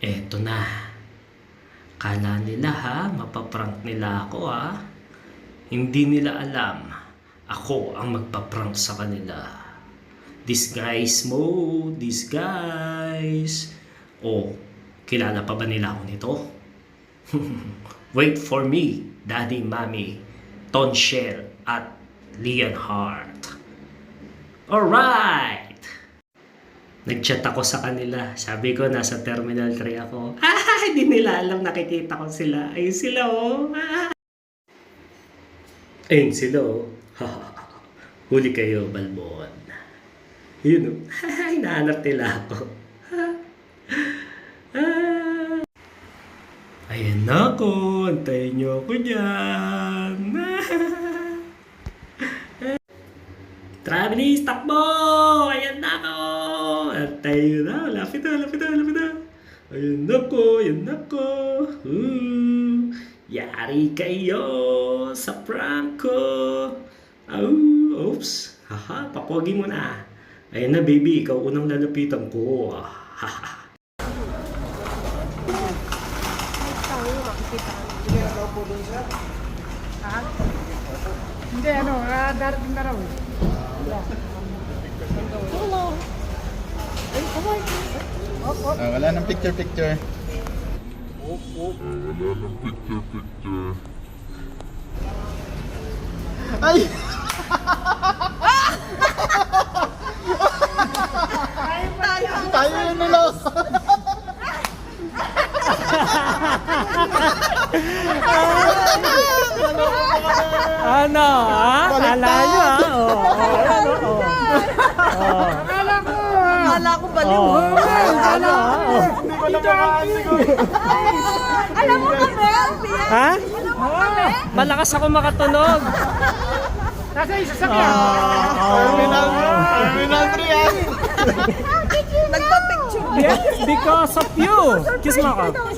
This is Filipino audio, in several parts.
Eto na. Kala nila mapaprank nila ako Hindi nila alam. Ako ang magpaprank sa kanila. Disguise mode, disguise. Oh, kilala pa ba nila ako nito? Wait for me, Daddy, Mommy, Tonshel at Leonhard. Alright! Nag-chat ako sa kanila. Sabi ko, nasa Terminal 3 ako. Hindi nila alam, nakikita ko sila. Ayun sila, Ayun sila, Huli kayo, Balbon. Yun, hinahanap nila ako. Ayan na ako. Antayin niyo ako dyan. Travelis, takbo! Ayan na ako! Antayin na. Lapit na. Ayan na ako. Yari kayo sa prank ko. Oops. Papogi mo na. Ayan na, baby. Ikaw unang lalapitan ko. Hindi, darating na raw. Hello. Ay, kamay. Wala nang picture. Ay! Tayo yun nila! Ano, Kala nyo, Akala ko baliw. Hindi ko naman siguro. Alam mo kami? Ha? Alam mo kami? Malakas ako makatunog. Nasa isa sakyan. Terminal 3 Nagpa-picture. Because of you. Kiss mo ako.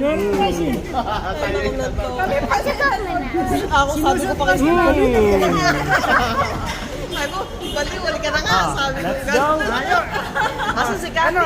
Kami pa sa kanan. Ako sabi ko pa kasi Ako, baliw, wala ka na nga. Sabi ko Let's go. Asa si Kati?